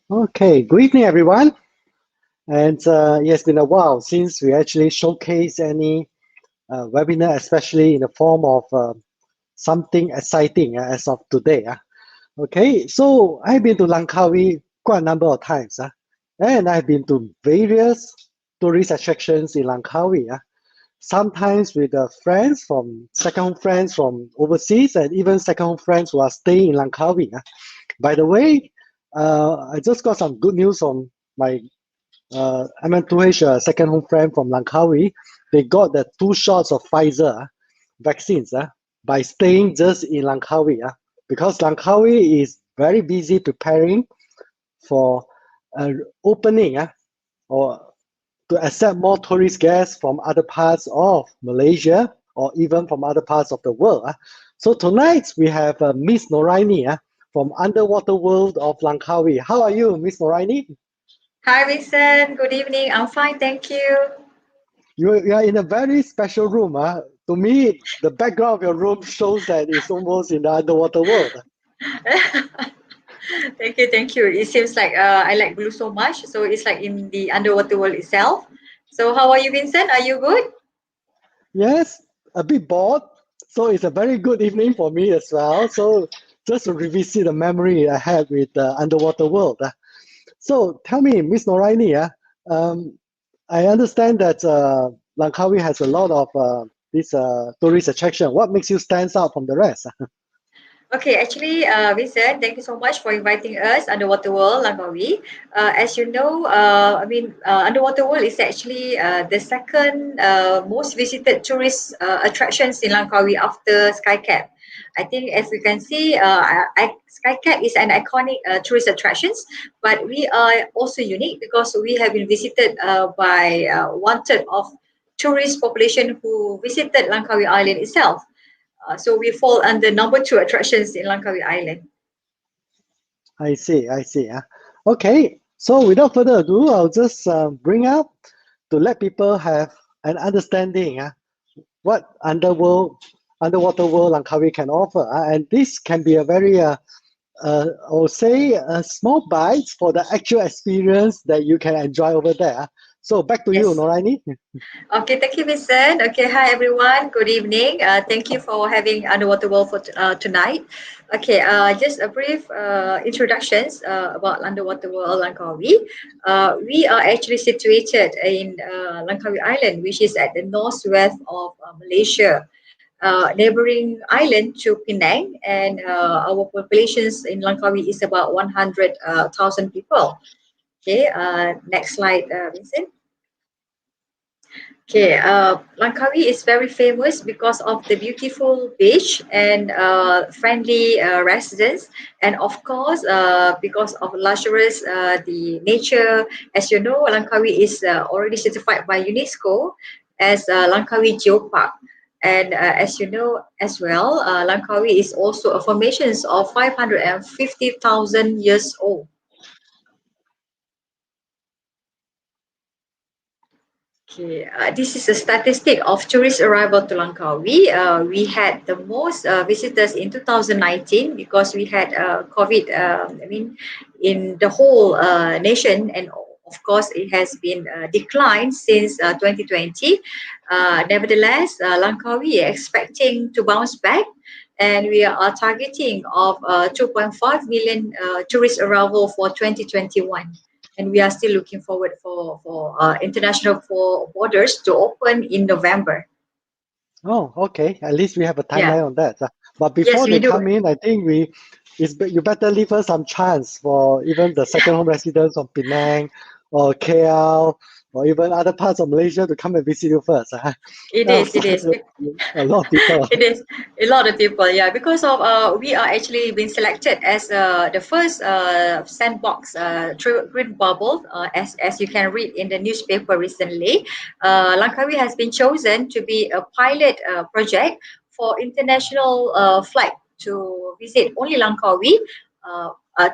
Okay, good evening, everyone. And it's been a while since we actually showcase any webinar, especially in the form of something exciting as of today. Okay, so I've been to Langkawi quite a number of times, and I've been to various tourist attractions in Langkawi. Sometimes with friends from second friends from overseas, and even second friends who are staying in Langkawi. By the way, I just got some good news on my MM2H second home friend from Langkawi. They got the 2 shots of Pfizer vaccines by staying just in Langkawi because Langkawi is very busy preparing for opening or to accept more tourist guests from other parts of Malaysia or even from other parts of the world. So tonight we have Miss Noraini from Underwater World of Langkawi. How are you, Miss Noraini? Hi, Vincent. Good evening. I'm fine, thank you. You are in a very special room. To me, the background of your room shows that it's almost in the underwater world. Thank you, thank you. It seems like I like blue so much, so it's like in the underwater world itself. So, how are you, Vincent? Are you good? Yes, a bit bored. So it's a very good evening for me as well. So just to revisit the memory I had with the underwater world. So tell me, Miss Noraini, um, I understand that Langkawi has a lot of this tourist attraction. What makes you stand out from the rest? Okay, actually, Vincent, thank you so much for inviting us, Underwater World, Langkawi. As you know, Underwater World is actually the second most visited tourist attractions in Langkawi after Skycap. I think, as we can see, Skycap is an iconic tourist attractions, but we are also unique because we have been visited by 1/3 of tourist population who visited Langkawi Island itself. So we fall under number two attractions in Langkawi Island. I see, I see. Okay, so without further ado, I'll just bring up to let people have an understanding what underwater world Langkawi can offer. And this can be a very, I would say, a small bites for the actual experience that you can enjoy over there. So back to you, Yes. Noraini. Okay, thank you, Vincent. Okay, hi everyone. Good evening. Thank you for having Underwater World for tonight. Okay, just a brief introductions about Underwater World Langkawi. We are actually situated in Langkawi Island, which is at the northwest of Malaysia. Neighboring island to Penang, and our populations in Langkawi is about 100,000 people. Okay, next slide, Vincent. Okay, Langkawi is very famous because of the beautiful beach and friendly residents, and of course, because of luxurious the nature. As you know, Langkawi is already certified by UNESCO as Langkawi Geopark. And as you know as well, Langkawi is also a formation of 550,000 years old. Okay, this is a statistic of tourist arrival to Langkawi. We had the most visitors in 2019 because we had COVID. In the whole nation, and of course, it has been declined since 2020. Nevertheless, Langkawi is expecting to bounce back, and we are targeting of 2.5 million tourist arrival for 2021, and we are still looking forward for international for borders to open in November. Oh, okay. At least we have a Yeah. timeline on that. But Yes, before we they do. come in, I think you better leave us some chance for even the second home residents of Penang or KL or even other parts of Malaysia to come and visit you first. It is. Else, It is. a lot of people. It is a lot of people. Yeah, because of we are actually been selected as the first sandbox green bubble. As you can read in the newspaper recently, Langkawi has been chosen to be a pilot project for international flight to visit only Langkawi.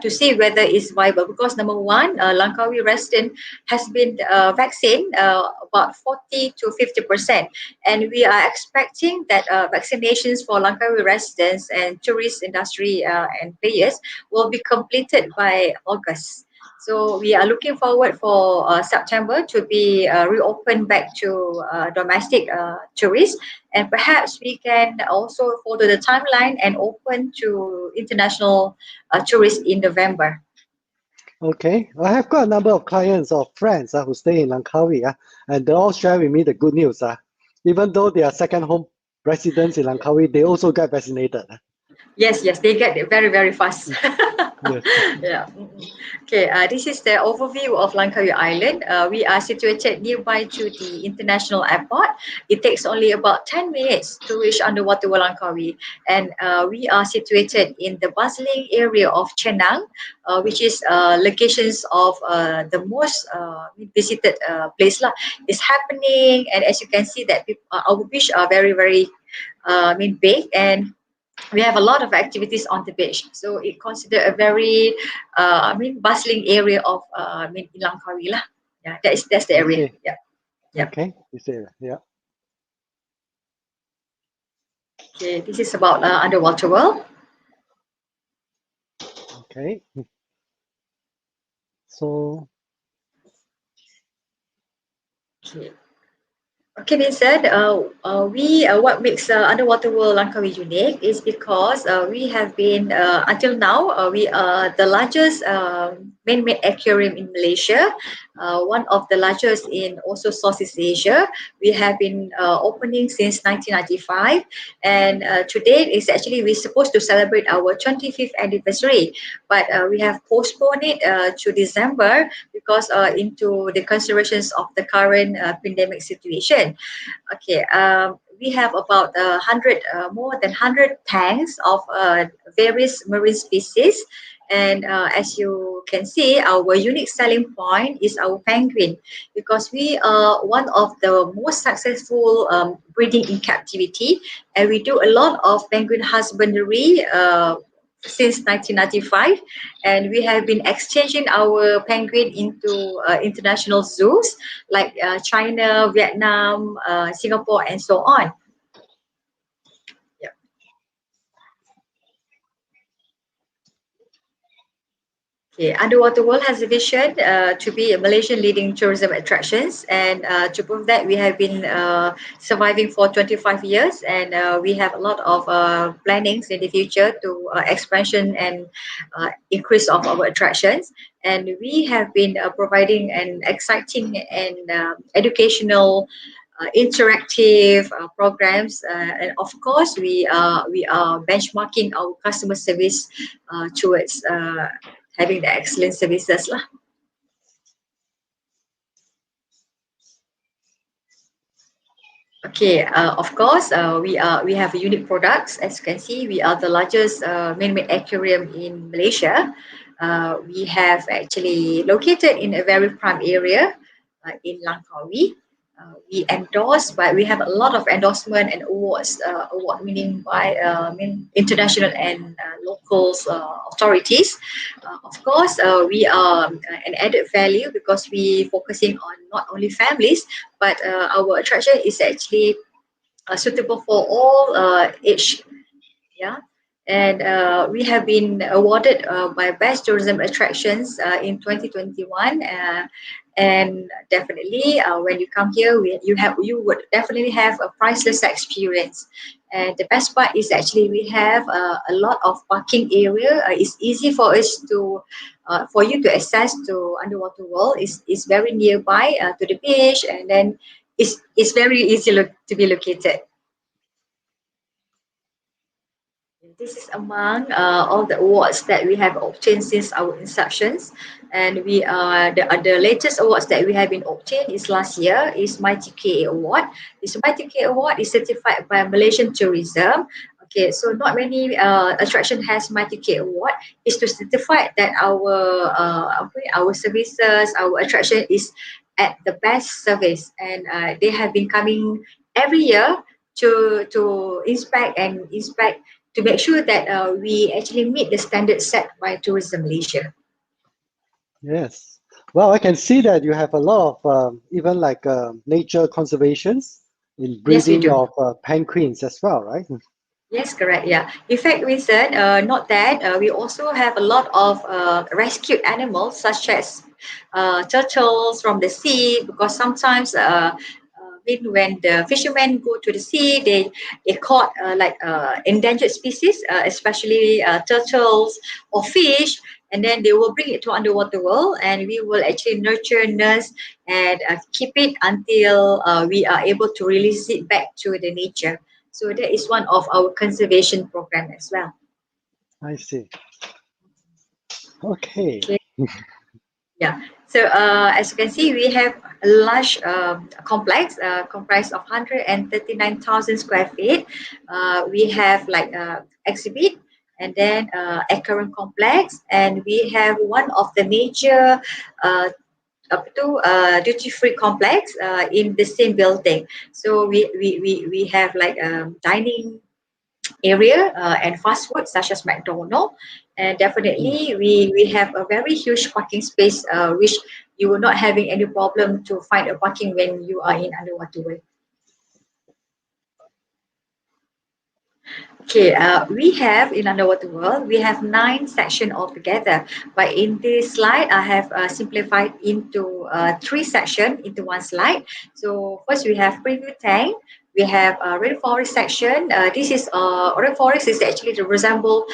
To see whether it's viable, because number one, Langkawi resident has been vaccinated about 40 to 50%, and we are expecting that vaccinations for Langkawi residents and tourist industry and players will be completed by August. So we are looking forward for September to be reopened back to domestic tourists, and perhaps we can also follow the timeline and open to international tourists in November. Okay, I have got a number of clients or friends who stay in Langkawi, and they all share with me the good news. Even though they are second home residents in Langkawi, they also get vaccinated. Yes, yes, they get it very, very fast. Yes. Yeah. Okay, this is the overview of Langkawi Island. We are situated nearby to the international airport. It takes only about 10 minutes to reach underwater World Langkawi. And we are situated in the bustling area of Chenang, which is locations of the most visited place. It's happening, and as you can see that our beach are very, very big, and we have a lot of activities on the beach, so it considered a very bustling area of in Langkawi lah. Yeah, that's the area. Okay. Yeah, yeah. Okay. You say that. Yeah. Okay, this is about underwater world. Okay. So. Okay. Okay, Vincent, what makes Underwater World Langkawi unique is because we have been, until now, we are the largest man-made aquarium in Malaysia, one of the largest in also Southeast Asia. We have been opening since 1995, and today is actually we're supposed to celebrate our 25th anniversary, but we have postponed it to December because into the considerations of the current pandemic situation. Okay, we have about more than 100 tanks of various marine species. And as you can see, our unique selling point is our penguin, because we are one of the most successful breeding in captivity, and we do a lot of penguin husbandry since 1995, and we have been exchanging our penguin into international zoos like China, Vietnam, Singapore, and so on. Yeah. Okay, Underwater World has a vision to be a Malaysian leading tourism attractions, and to prove that we have been surviving for 25 years, and we have a lot of plannings in the future to expansion and increase of our attractions. And we have been providing an exciting and educational interactive programs, and of course we are benchmarking our customer service towards having the excellent services lah. Okay, of course, we have unique products. As you can see, we are the largest man-made aquarium in Malaysia. We have actually located in a very prime area in Langkawi. We endorse, but we have a lot of endorsement and awards. Award meaning by international and local authorities. Of course, we are an added value because we focusing on not only families, but our attraction is actually suitable for all age. Yeah. And we have been awarded by Best Tourism Attractions in 2021, and definitely when you come here, you would definitely have a priceless experience. And the best part is actually we have a lot of parking area. It's easy for us to for you to access to Underwater World. Is very nearby to the beach, and then it's very easy to be located. This is among all the awards that we have obtained since our inceptions, and we are the latest awards that we have been obtained is last year is Mighty KA Award. This Mighty KA Award is certified by Malaysian Tourism. Okay, so not many attraction has Mighty KA Award. Is to certify that our services, our attraction is at the best service, and they have been coming every year to inspect to make sure that we actually meet the standards set by Tourism Malaysia. Yes. Well, I can see that you have a lot of even like nature conservations in Yes, we breeding do. of penguins as well, right? Yes, correct. Yeah. In fact, Vincent, not that. We also have a lot of rescued animals, such as turtles from the sea, because sometimes when the fishermen go to the sea, they caught endangered species, especially turtles or fish, and then they will bring it to underwater world, and we will actually nurture, nurse, and keep it until we are able to release it back to the nature. So that is one of our conservation program as well. I see. Okay. Okay. Yeah. So as you can see, we have a large complex comprised of 139,000 square feet. We have like exhibit and then aquarium complex, and we have one of the major up to duty free complex in the same building. So we have like dining area and fast food such as McDonald's. And Mm. definitely we have a very huge parking space which you will not having any problem to find a parking when you are in underwater world. Okay, we have in underwater world we have 9 sections altogether, but in this slide I have simplified into 3 sections into one slide. So first we have preview tank. We have rainforest section. This is rainforest is actually to resemble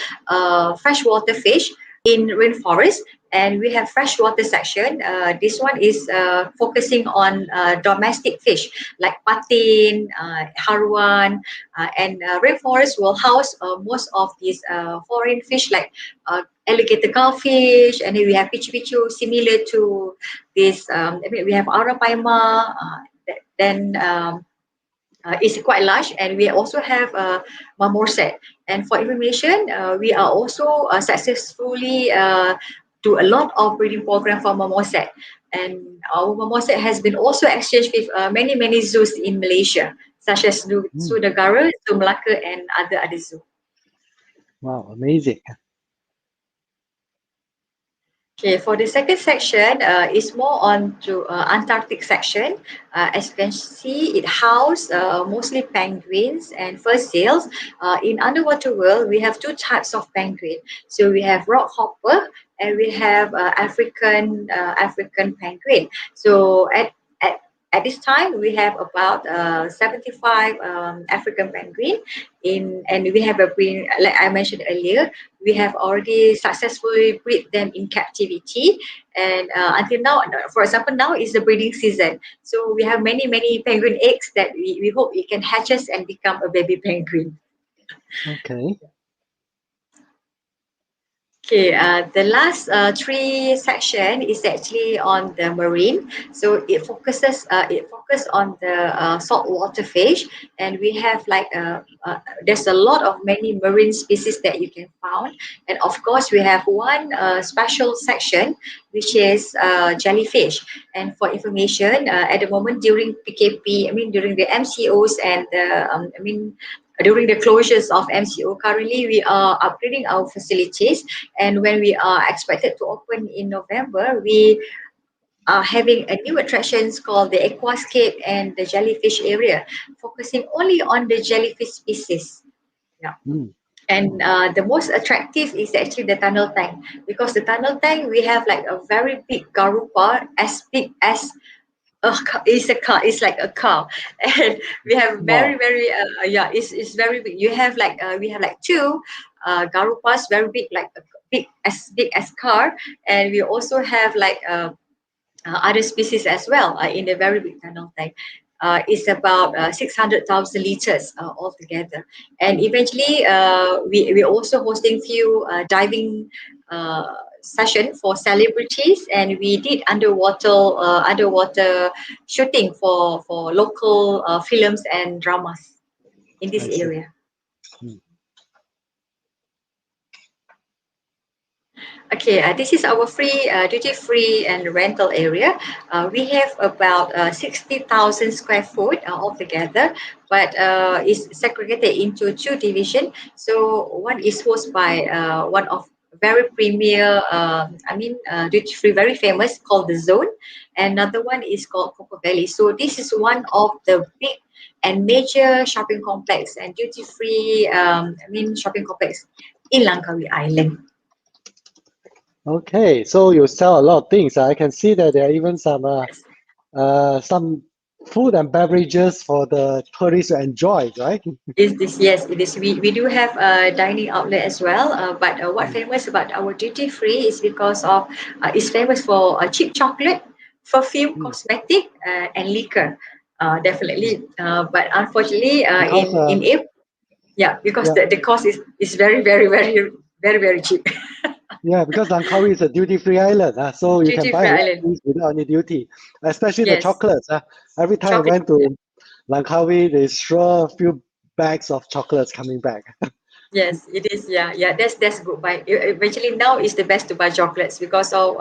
freshwater fish in rainforest, and we have freshwater section. This one is focusing on domestic fish like patin, haruan, and rainforest will house most of these foreign fish like alligator gulfish, and then we have pichu pichu similar to this. I mean, we have arapaima. Then it's quite large, and we also have marmoset. And for information, we are also successfully do a lot of breeding program for marmoset, and our marmoset has been also exchanged with many zoos in Malaysia, such as Zoo Mm. Negara, Zoo Melaka, and other zoos. Wow, amazing. Okay, for the second section, is more on to Antarctic section. As you can see, it houses mostly penguins and fur seals. In underwater world, we have two types of penguin. So we have rock hopper and we have African penguin. So at at this time, we have about 75 African penguin and we have a breeding, like I mentioned earlier, we have already successfully breed them in captivity, and until now, for example, now is the breeding season, so we have many penguin eggs that we hope it can hatches and become a baby penguin. Okay. Okay, the last 3 section is actually on the marine. So it focus on the saltwater fish, and we have like there's a lot of many marine species that you can find, and of course we have one special section which is jellyfish. And for information, at the moment during PKP, I mean during the MCOs and during the closures of MCO, currently we are upgrading our facilities, and when we are expected to open in November, we are having a new attractions called the aquascape and the jellyfish area, focusing only on the jellyfish species. Yeah. Mm. And the most attractive is actually the tunnel tank, because the tunnel tank we have like a very big garupa as big as it's a car, it's like a car. And we have Wow. yeah, it's very big. You have like we have like two garupas very big, like big as car, and we also have like other species as well in the very big tunnel tank. It's about 600,000 liters altogether. And eventually, we also hosting few diving session for celebrities, and we did underwater shooting for local films and dramas in this I see. area. Mm. Okay, this is our free duty free and rental area. We have about 60,000 square foot altogether, but it's segregated into two divisions. So one is hosted by one of very premier, duty free, very famous called the Zone. Another one is called Coco Valley. So this is one of the big and major shopping complex and duty-free, shopping complex in Langkawi Island. Okay, so you sell a lot of things. I can see that there are even some food and beverages for the tourists to enjoy, right? Is this Yes, it is. We do have a dining outlet as well. But what famous about our duty free is because of it's famous for cheap chocolate, perfume, Mm, cosmetic, and liquor. Definitely. But unfortunately, because in April, yeah, because yeah, the cost is very very very very very cheap. yeah, because Langkawi is a duty-free island, so you can Duty buy free a lot of island. things without any duty, especially the Yes, chocolates. Every time I chocolate. went to Langkawi, there's sure a few bags of chocolates coming back. Yes, it is. Yeah, yeah. That's good. Buy eventually now is the best to buy chocolates because of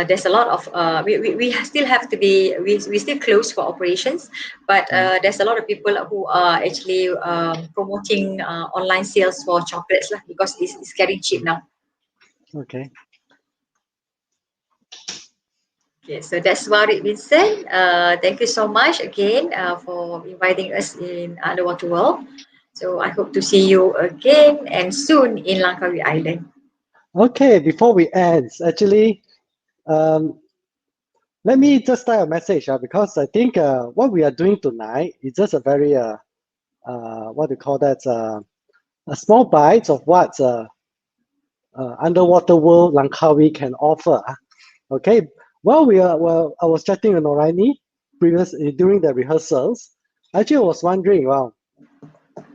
there's a lot of we still have to be we still close for operations, but Mm, there's a lot of people who are actually promoting online sales for chocolates lah, because it's getting cheap now. okay. Okay, so that's about it, Vincent. Thank you so much again for inviting us in Underwater World. So I hope to see you again and soon in Langkawi Island. Okay, before we end, actually, um, let me just start a message because I think what we are doing tonight is just a very what do you call that? A small bite of what underwater world Langkawi can offer. Okay, I was chatting with Noraini during the rehearsals. Actually, I was wondering, well,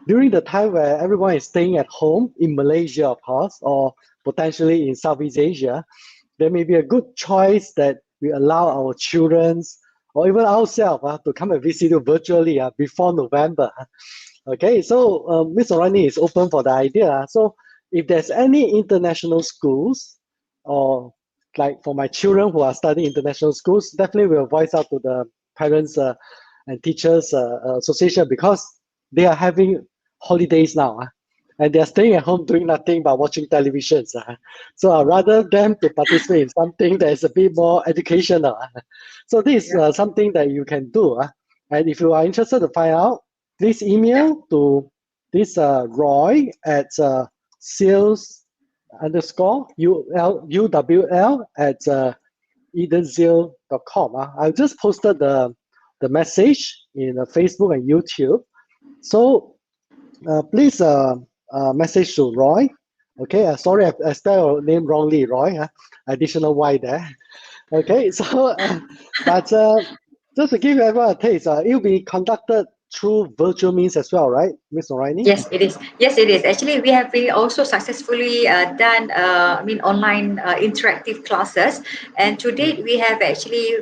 during the time where everyone is staying at home in Malaysia, of course, or potentially in Southeast Asia, there may be a good choice that we allow our children or even ourselves to come and visit you virtually before November. Okay, so Ms. Orani is open for the idea. So if there's any international schools or like for my children who are studying international schools, definitely we'll voice out to the parents and teachers association because they are having holidays now. And they're staying at home doing nothing but watching televisions. So I'd rather them to participate in something that is a bit more educational. So this is Yeah, something that you can do. And if you are interested to find out, please yeah. email to this Roy at sales underscore UWL at edenzeal.com. I just posted the message in Facebook and YouTube. So please message to Roy. Okay, sorry I spelled your name wrongly, Roy. Additional Y there. Okay, so but just to give everyone a taste, it will be conducted through virtual means as well, right, Miss Noraini? Yes, it is. Yes, it is. Actually, we have been also successfully done, online interactive classes. And to Mm, date, we have actually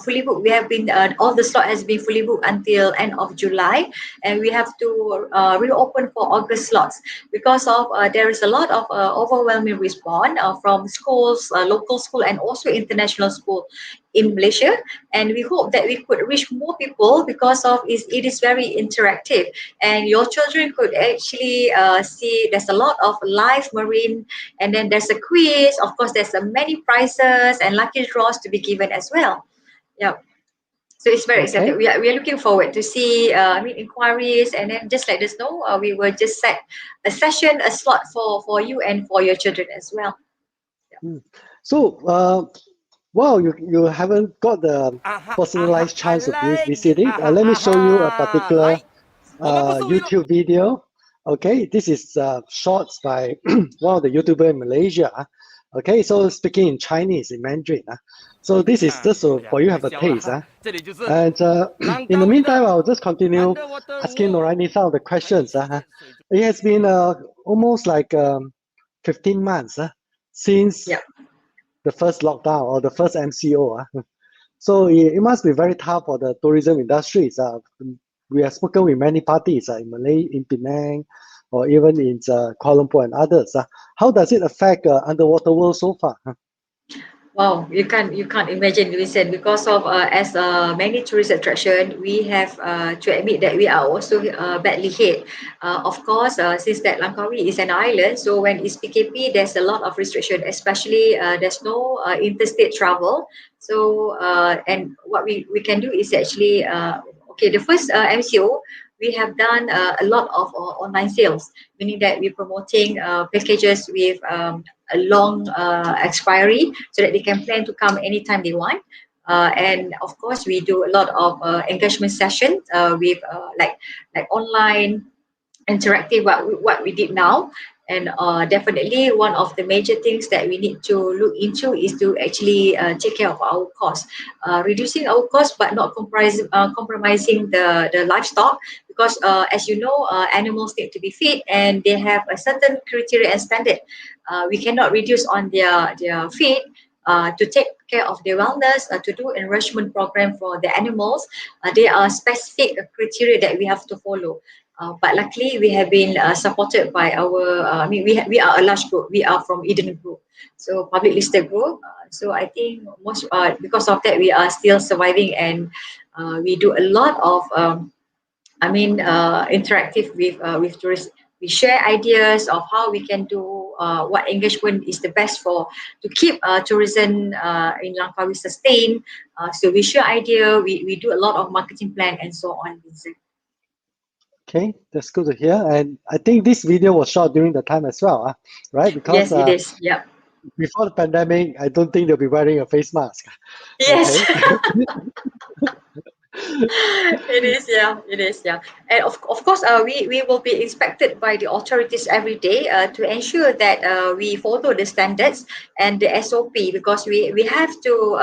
fully booked. We have been, all the slot has been fully booked until end of July. And we have to reopen for August slots because of there is a lot of overwhelming response from schools, local school, and also international school in Malaysia. And we hope that we could reach more people because of it is very interactive, and your children could actually see there's a lot of live marine, and then there's a quiz, of course there's many prizes and lucky draws to be given as well. Yeah, so it's very exciting. okay. We are looking forward to see inquiries, and then just let us know. We will just set a session, a slot for you and for your children as well. Mm. So, well, you haven't got the personalized chance to visit it. Let me show you a particular YouTube video. Okay, this is shorts by one of the YouTuber in Malaysia. Okay, so speaking in Chinese, in Mandarin. So this is just so for you have a taste. And in the meantime, I'll just continue asking Noraini some of the questions. It has been almost like 15 months since Yeah. the first lockdown or the first MCO. So it must be very tough for the tourism industries. We have spoken with many parties in Malay, in Penang, or even in Kuala Lumpur and others. How does it affect underwater world so far? Wow, you can't imagine, Vincent, because of as many tourist attraction, we have to admit that we are also badly hit. Of course, since that Langkawi is an island, so when it's PKP, there's a lot of restriction, especially there's no interstate travel. So and what we can do is actually okay, the first MCO, we have done a lot of online sales, meaning that we're promoting packages with a long expiry so that they can plan to come anytime they want. And of course, we do a lot of engagement sessions with like online interactive what we did now. And definitely one of the major things that we need to look into is to actually take care of our costs, reducing our costs but not compromising the livestock, because as you know, animals need to be fed and they have a certain criteria and standard. We cannot reduce on their feed. To take care of their wellness, to do enrichment program for the animals, there are specific criteria that we have to follow. But luckily, we have been supported by our. I mean, we are a large group. We are from Eden Group, so public listed group. So I think most because of that, we are still surviving, and we do a lot of. Interactive with tourists. We share ideas of how we can do what engagement is the best for to keep tourism in Langkawi sustained. So we share idea. We do a lot of marketing plan and so on. Okay, that's good to hear. And I think this video was shot during the time as well, right? Because Yes, it is. Yeah. before the pandemic, I don't think they'll be wearing a face mask. Yes. Okay. It is, yeah, it is, yeah. And of course, we will be inspected by the authorities every day to ensure that we follow the standards and the SOP, because we have to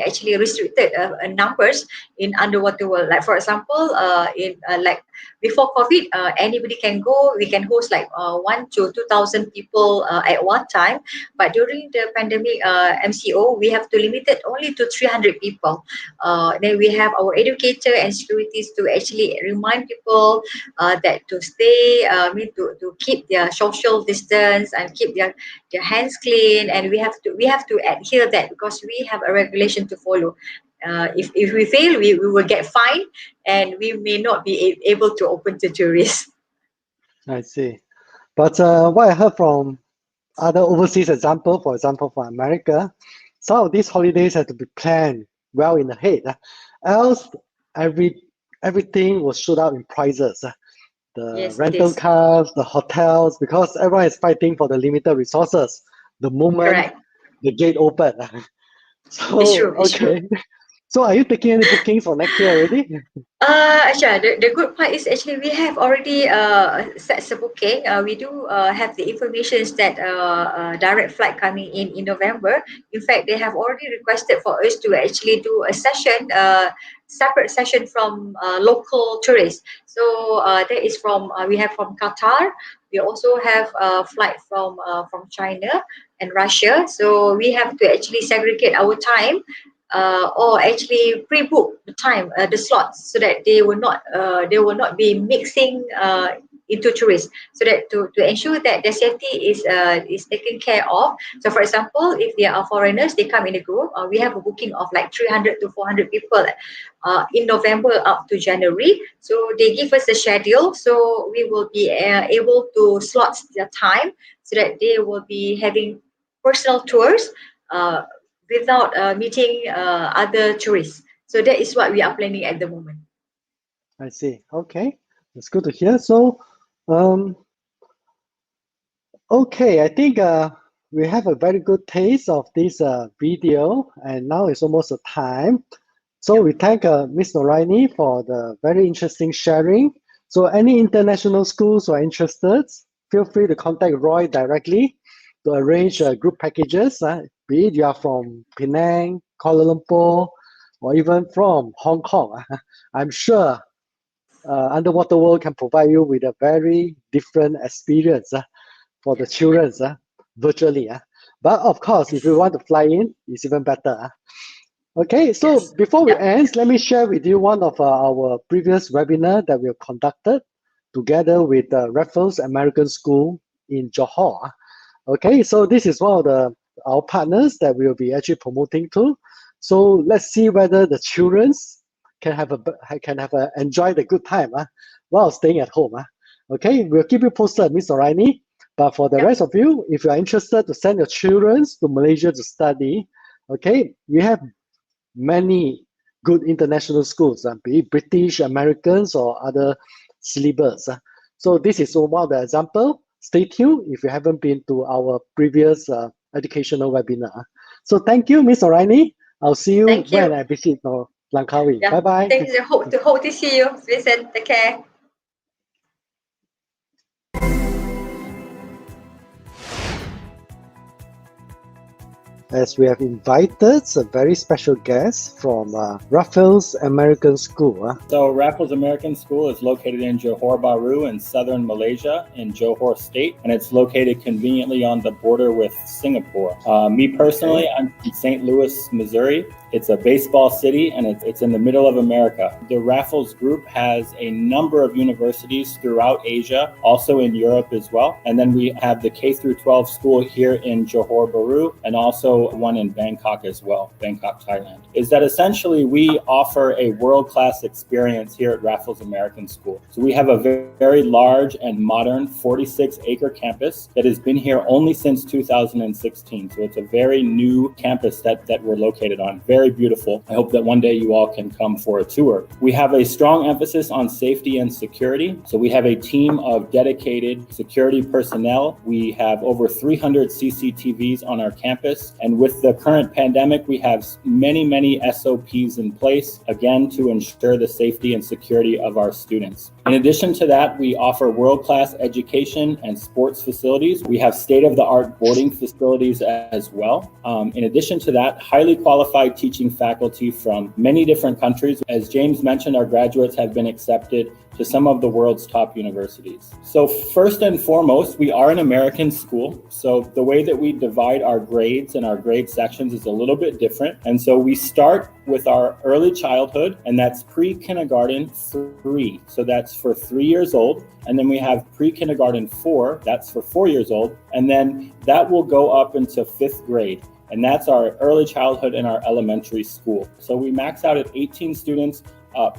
actually restricted numbers in underwater world. Like for example, in like before COVID, anybody can go. We can host like 1 to 2,000 people at one time. But during the pandemic MCO, we have to limit it only to 300 people. Then we have our educator and securities to actually remind people that to stay, to keep their social distance and keep their hands clean, and we have to adhere that, because we have a regulation to follow. If we fail, we will get fined, and we may not be able to open to tourists. I see. But what I heard from other overseas example, for example, for America, some of these holidays have to be planned well in ahead. Else, everything will shoot up in prices. The Yes, it rental is. cars, the hotels, because everyone is fighting for the limited resources the moment Correct. the gate open. It's So, true. It's true. okay. So are you taking any bookings for next year already? Actually, the good part is actually we have already set the booking. We do have the information that direct flight coming in November. In fact, they have already requested for us to actually do a session, separate session from local tourists. So that is from we have from Qatar. We also have a flight from China and Russia. So we have to actually segregate our time, or actually pre-book the time, the slots, so that they will not be mixing into tourists, so that to ensure that their safety is taken care of. So for example, if there are foreigners, they come in a group, we have a booking of like 300 to 400 people in November up to January. So they give us a schedule, so we will be able to slot their time so that they will be having personal tours uh, without meeting other tourists. So that is what we are planning at the moment. I see. Okay, that's good to hear. So, um, okay, I think we have a very good taste of this video, and now it's almost a time. So we thank Ms. Noraini for the very interesting sharing. So any international schools who are interested, feel free to contact Roy directly to arrange group packages, be it you are from Penang, Kuala Lumpur, or even from Hong Kong. I'm sure Underwater World can provide you with a very different experience for the children virtually. But of course, if you want to fly in, it's even better. Okay, so Yes. before we Yep. end, let me share with you one of our previous webinar that we have conducted together with Raffles American School in Johor. Okay, so this is one of our partners that we'll be actually promoting to. So let's see whether the children can enjoy the good time while staying at home. Okay, we'll keep you posted, Miss Noraini. But for the Yep. rest of you, if you are interested to send your children to Malaysia to study, okay, we have many good international schools, be it British, Americans, or other syllabus. So this is one of the example. Stay tuned if you haven't been to our previous educational webinar. So thank you, Miss Noraini. I'll see you Thank when you. I visit Langkawi. Yeah. Bye-bye. Thank you. Hope to see you, Vincent. Take care. As we have invited a very special guest from Raffles American School. So Raffles American School is located in Johor Bahru in southern Malaysia in Johor State, and it's located conveniently on the border with Singapore. Me personally, I'm from St. Louis, Missouri. It's a baseball city, and it's in the middle of America. The Raffles Group has a number of universities throughout Asia, also in Europe as well. And then we have the K through 12 school here in Johor Bahru, and also one in Bangkok as well, Bangkok, Thailand. Is that essentially we offer a world-class experience here at Raffles American School. So we have a very large and modern 46-acre campus that has been here only since 2016. So it's a very new campus that we're located on. Very beautiful. I hope that one day you all can come for a tour. We have a strong emphasis on safety and security. So we have a team of dedicated security personnel. We have over 300 CCTVs on our campus. And with the current pandemic, we have many SOPs in place, again, to ensure the safety and security of our students. In addition to that, we offer world-class education and sports facilities. We have state-of-the-art boarding facilities as well. In addition to that, highly qualified teaching faculty from many different countries. As James mentioned, our graduates have been accepted to some of the world's top universities. So first and foremost, we are an American school. So the way that we divide our grades and our grade sections is a little bit different. And so we start with our early childhood, and that's pre-kindergarten 3. So that's for 3 years old. And then we have pre-kindergarten 4, that's for 4 years old. And then that will go up into 5th grade. And that's our early childhood in our elementary school. So we max out at 18 students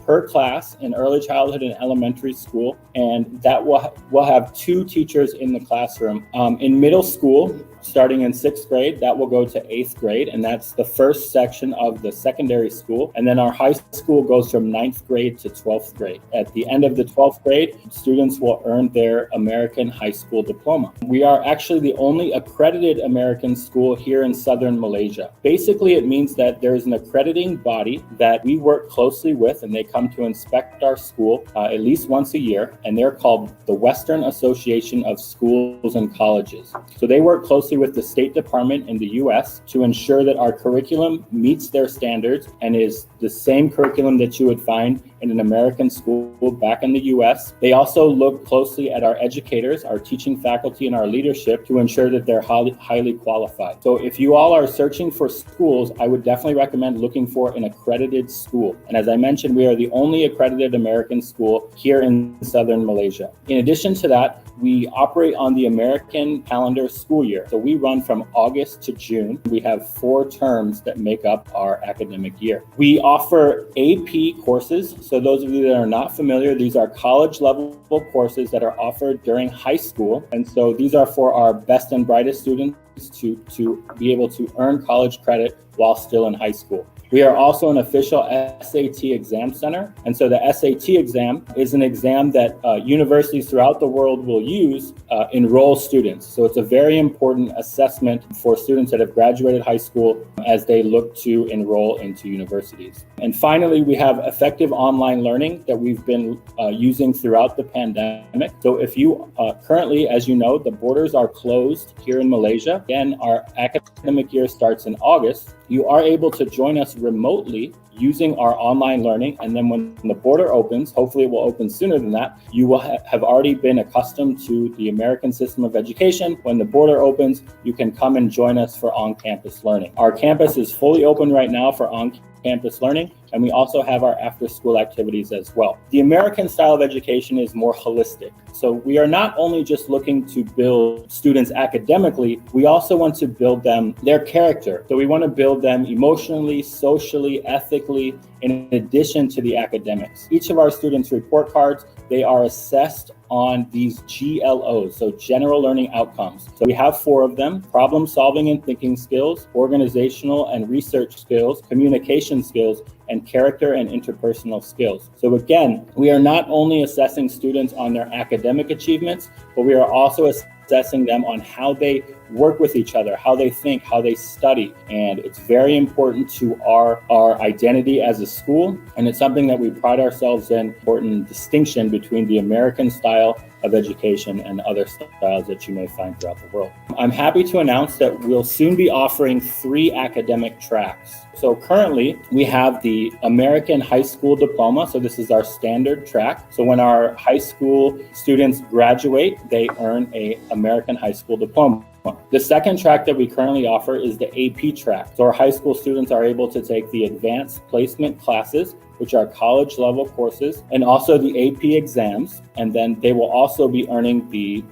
per class in early childhood and elementary school, and that will have 2 teachers in the classroom. In middle school, starting in 6th grade, that will go to 8th grade, and that's the first section of the secondary school. And then our high school goes from 9th grade to 12th grade. At the end of the 12th grade, students will earn their American high school diploma. We are actually the only accredited American school here in southern Malaysia. Basically, it means that there is an accrediting body that we work closely with, and they come to inspect our school at least once a year, and they're called the Western Association of Schools and Colleges. So they work closely with the State Department in the US to ensure that our curriculum meets their standards and is the same curriculum that you would find in an American school back in the US. They also look closely at our educators, our teaching faculty, and our leadership to ensure that they're highly qualified. So if you all are searching for schools, I would definitely recommend looking for an accredited school. And as I mentioned, we are the only accredited American school here in southern Malaysia. In addition to that, we operate on the American calendar school year. So we run from August to June. We have 4 terms that make up our academic year. We offer AP courses. So those of you that are not familiar, these are college level courses that are offered during high school. And so these are for our best and brightest students to be able to earn college credit while still in high school. We are also an official SAT exam center. And so the SAT exam is an exam that universities throughout the world will use enroll students. So it's a very important assessment for students that have graduated high school as they look to enroll into universities. And finally, we have effective online learning that we've been using throughout the pandemic. So if you currently, as you know, the borders are closed here in Malaysia. Again, our academic year starts in August. You are able to join us remotely using our online learning. And then when the border opens, hopefully it will open sooner than that, you will have already been accustomed to the American system of education. When the border opens, you can come and join us for on-campus learning. Our campus is fully open right now for on-campus learning, and we also have our after-school activities as well. The American style of education is more holistic. So we are not only just looking to build students academically, we also want to build them, their character. So we want to build them emotionally, socially, ethically, holistically in addition to the academics. Each of our students' report cards, they are assessed on these GLOs, so general learning outcomes. So we have 4 of them: problem solving and thinking skills, organizational and research skills, communication skills, and character and interpersonal skills. So again, we are not only assessing students on their academic achievements, but we are also assessing them on how they work with each other, how they think, how they study. And it's very important to our identity as a school. And it's something that we pride ourselves in, important distinction between the American style of education and other styles that you may find throughout the world. I'm happy to announce that we'll soon be offering 3 academic tracks. So currently we have the American High School Diploma. So this is our standard track. So when our high school students graduate, they earn an American High School Diploma. The second track that we currently offer is the AP track. So our high school students are able to take the advanced placement classes, which are college level courses, and also the AP exams. And then they will also be earning the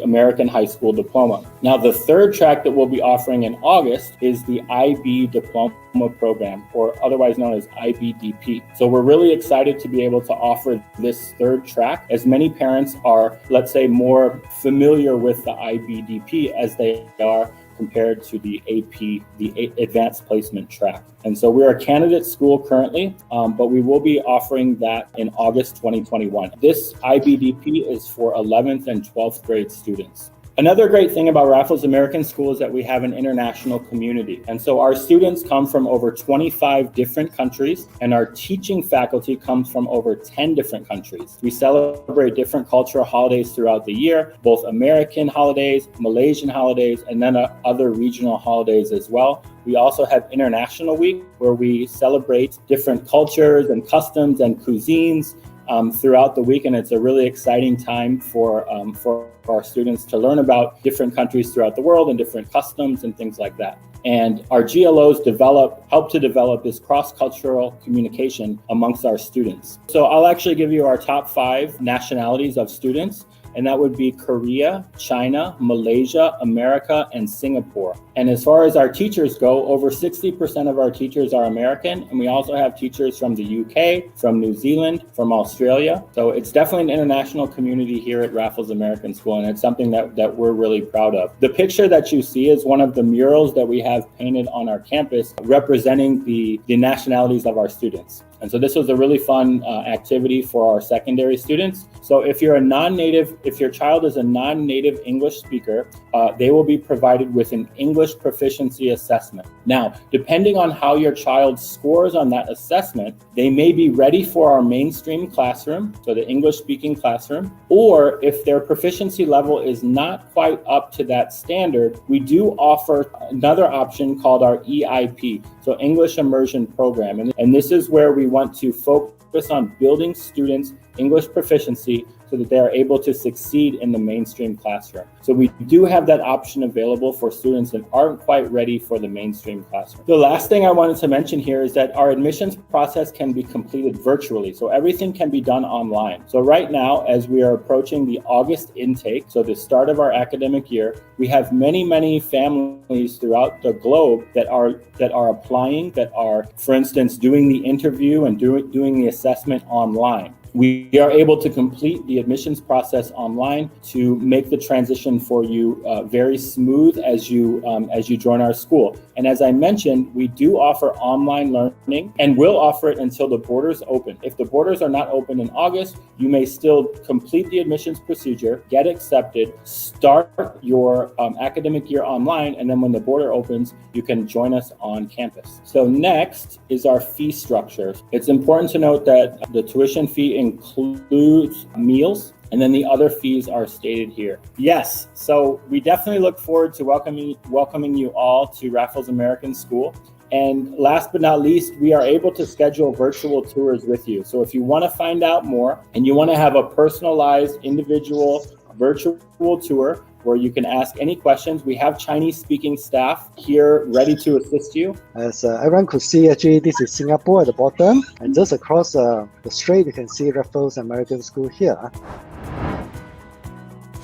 American High School Diploma. Now, the third track that we'll be offering in August is the IB Diploma Program, or otherwise known as IBDP. So we're really excited to be able to offer this third track, as many parents are, let's say, more familiar with the IBDP as they are compared to the AP, the advanced placement track. And so we're a candidate school currently, but we will be offering that in August 2021. This IBDP is for 11th and 12th grade students. Another great thing about Raffles American School is that we have an international community. And so our students come from over 25 different countries, and our teaching faculty comes from over 10 different countries. We celebrate different cultural holidays throughout the year, both American holidays, Malaysian holidays, and then other regional holidays as well. We also have International Week, where we celebrate different cultures and customs and cuisines throughout the week, and it's a really exciting time for our students to learn about different countries throughout the world and different customs and things like that. And our GLOs help to develop this cross-cultural communication amongst our students. So I'll actually give you our top 5 nationalities of students, and that would be Korea, China, Malaysia, America, and Singapore. And as far as our teachers go, over 60% of our teachers are American, and we also have teachers from the UK, from New Zealand, from Australia. So it's definitely an international community here at Raffles American School, and it's something that we're really proud of. The picture that you see is one of the murals that we have painted on our campus representing the nationalities of our students. And so this was a really fun activity for our secondary students. So if your child is a non-native English speaker, they will be provided with an English proficiency assessment. Now, depending on how your child scores on that assessment, they may be ready for our mainstream classroom, so the English speaking classroom, or if their proficiency level is not quite up to that standard, we do offer another option called our EIP, so English Immersion Program. And this is where we want to focus on building students' English proficiency so that they are able to succeed in the mainstream classroom. So we do have that option available for students that aren't quite ready for the mainstream classroom. The last thing I wanted to mention here is that our admissions process can be completed virtually. So everything can be done online. So right now, as we are approaching the August intake, so the start of our academic year, we have many families throughout the globe that are applying, that are, for instance, doing the interview and doing the assessment online. We are able to complete the admissions process online to make the transition for you very smooth as you join our school. And as I mentioned, we do offer online learning and will offer it until the borders open. If the borders are not open in August, you may still complete the admissions procedure, get accepted, start your academic year online, and then when the border opens, you can join us on campus. So next is our fee structure. It's important to note that the tuition fee includes meals, and then the other fees are stated here. Yes, so we definitely look forward to welcoming you all to Raffles American School. And last but not least, we are able to schedule virtual tours with you. So if you want to find out more and you want to have a personalized individual virtual tour where you can ask any questions, we have Chinese-speaking staff here ready to assist you. As everyone could see, actually, this is Singapore at the bottom, and just across the strait, you can see Raffles American School here.